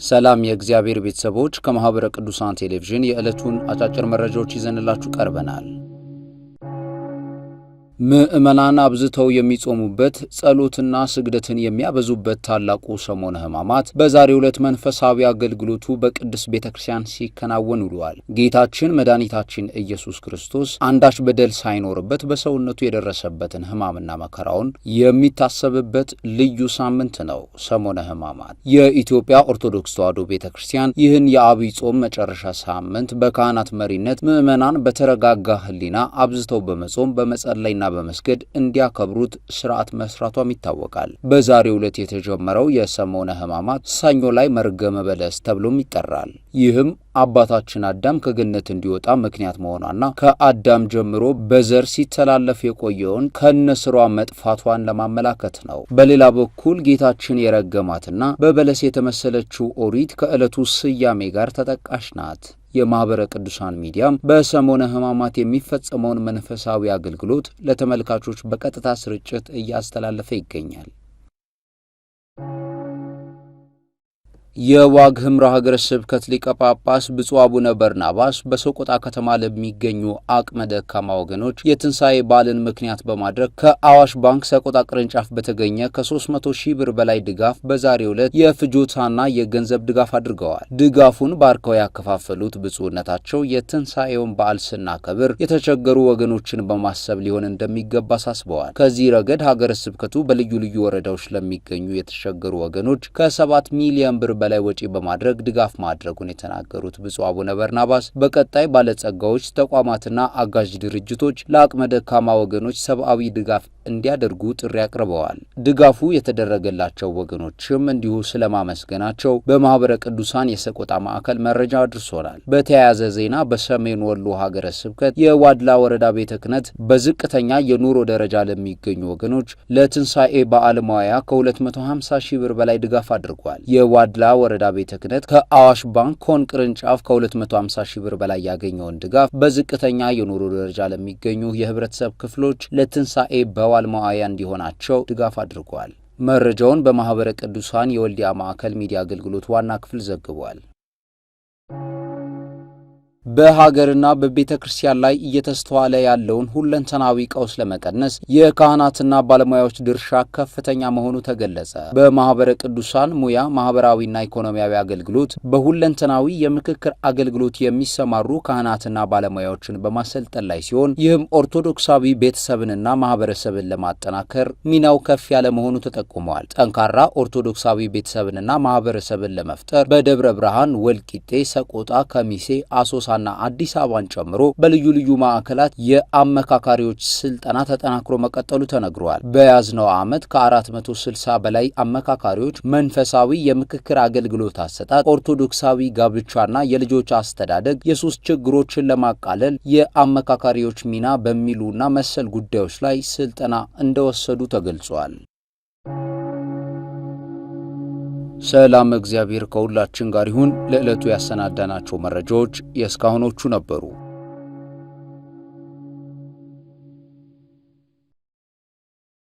ሰላም የእግዚአብሔር ቤተሰቦች ከማህበረ ቅዱሳን ቴሌቪዥን የዕለቱን አጫጭር መረጃዎች ይዘንላችሁ ቀርበናል። ምእመናን አብዝተው የሚጾሙበት ጸሎትና ስግደትን የሚያበዙበት ታላቁ ሰሞነ ሕማማት በዛሬው ዕለት መንፈሳዊ አገልግሎቱ በቅድስት ቤተክርስቲያን ሲከናወን ውሏል። ጌታችን መድኃኒታችን ኢየሱስ ክርስቶስ አንዳች በደል ሳይኖርበት በሰውነቱ የደረሰበትን ሕማምና መከራውን የሚታሰብበት ልዩ ሳምንት ነው ሰሞነ ሕማማት። የኢትዮጵያ ኦርቶዶክስ ተዋሕዶ ቤተክርስቲያን ይህን የአብይ ጾም መጨረሻ ሳምንት በካህናት መሪነት ምእመናን በተረጋጋ ሕሊና አብዝተው በመጾም በመጸለይና በመስገድ እንዲያከብሩት ሥርዓት መስራቷም ይታወቃል። በዛሬው ዕለት የተጀመረው የሰሞነ ሕማማት ሰኞ ላይ መርገመ በለስ ተብሎም ይጠራል። ይህም አባታችን አዳም ከገነት እንዲወጣ ምክንያት መሆኗና ከአዳም ጀምሮ በዘር ሲተላለፍ የቆየውን ከነስሯ መጥፋቷን ለማመላከት ነው። በሌላ በኩል ጌታችን የረገማትና በበለስ የተመሰለችው ኦሪት ከዕለቱ ስያሜ ጋር ተጠቃሽ ናት። የማህበረ ቅዱሳን ሚዲያም በሰሞነ ሕማማት የሚፈጸመውን መንፈሳዊ አገልግሎት ለተመልካቾች በቀጥታ ስርጭት እያስተላለፈ ይገኛል። የዋግ ኽምራ ሀገረ ስብከት ሊቀ ጳጳስ ብፁዕ አቡነ በርናባስ በሰቆጣ ከተማ ለሚገኙ አቅመ ደካማ ወገኖች የትንሣኤ በዓልን ምክንያት በማድረግ ከአዋሽ ባንክ ሰቆጣ ቅርንጫፍ በተገኘ ከ300,000 ብር በላይ ድጋፍ በዛሬው ዕለት የፍጆታና የገንዘብ ድጋፍ አድርገዋል። ድጋፉን ባርከው ያከፋፈሉት ብፁዕነታቸው የትንሣኤውን በዓል ስናከብር የተቸገሩ ወገኖችን በማሰብ ሊሆን እንደሚገባ አሳስበዋል። ከዚህ ረገድ ሀገረ ስብከቱ በልዩ ልዩ ወረዳዎች ለሚገኙ የተቸገሩ ወገኖች ከ7 ሚሊዮን ብር በላይ ወጪ በማድረግ ድጋፍ ማድረጉን የተናገሩት ብፁዕ አቡነ በርናባስ በቀጣይ ባለጸጋዎች ተቋማትና አጋዥ ድርጅቶች ለአቅመ ደካማ ወገኖች ሰብአዊ ድጋፍ እንዲያደርጉ ጥሪ አቅርበዋል። ድጋፉ የተደረገላቸው ወገኖችም እንዲሁ ስለማመስገናቸው በማህበረ ቅዱሳን የሰቆጣ ማዕከል መረጃ አድርሶናል። በተያያዘ ዜና በሰሜን ወሎ ሀገረ ስብከት የዋድላ ወረዳ ቤተ ክህነት በዝቅተኛ የኑሮ ደረጃ ለሚገኙ ወገኖች ለትንሣኤ በዓል መዋያ ከ250,000 ብር በላይ ድጋፍ አድርጓል። የዋድላ ወረዳ ቤተ ክህነት ከአዋሽ ባንክ ኮን ቅርንጫፍ ከ250,000 ብር በላይ ያገኘውን ድጋፍ በዝቅተኛ የኑሮ ደረጃ ለሚገኙ የህብረተሰብ ክፍሎች ለትንሣኤ በዓል መዋያ እንዲሆናቸው ድጋፍ አድርጓል። መረጃውን በማህበረ ቅዱሳን የወልዲያ ማዕከል ሚዲያ አገልግሎት ዋና ክፍል ዘግቧል። በሀገርና በቤተ ክርስቲያን ላይ እየተስተዋለ ያለውን ሁለንተናዊ ቀውስ ለመቀነስ የካህናትና ባለሙያዎች ድርሻ ከፍተኛ መሆኑ ተገለጸ። በማህበረ ቅዱሳን ሙያ ማህበራዊና ኢኮኖሚያዊ አገልግሎት በሁለንተናዊ የምክክር አገልግሎት የሚሰማሩ ካህናትና ባለሙያዎችን በማሰልጠን ላይ ሲሆን ይህም ኦርቶዶክሳዊ ቤተሰብንና ማህበረሰብን ለማጠናከር ሚናው ከፍ ያለ መሆኑ ተጠቁሟል። ጠንካራ ኦርቶዶክሳዊ ቤተሰብንና ማህበረሰብን ለመፍጠር በደብረ ብርሃን፣ ወልቂጤ፣ ሰቆጣ፣ ከሚሴ፣ አሶሳ ና አዲስ አበባን ጨምሮ በልዩ ልዩ ማዕከላት የአመካካሪዎች ስልጠና ተጠናክሮ መቀጠሉ ተነግሯል። በያዝነው ዓመት ከ460 በላይ አመካካሪዎች መንፈሳዊ የምክክር አገልግሎት አሰጣጥ፣ ኦርቶዶክሳዊ ጋብቻና የልጆች አስተዳደግ፣ የሱስ ችግሮችን ለማቃለል የአመካካሪዎች ሚና በሚሉና መሰል ጉዳዮች ላይ ስልጠና እንደወሰዱ ተገልጿል። ሰላም እግዚአብሔር ከሁላችን ጋር ይሁን። ለዕለቱ ያሰናዳናቸው መረጃዎች የእስካሁኖቹ ነበሩ።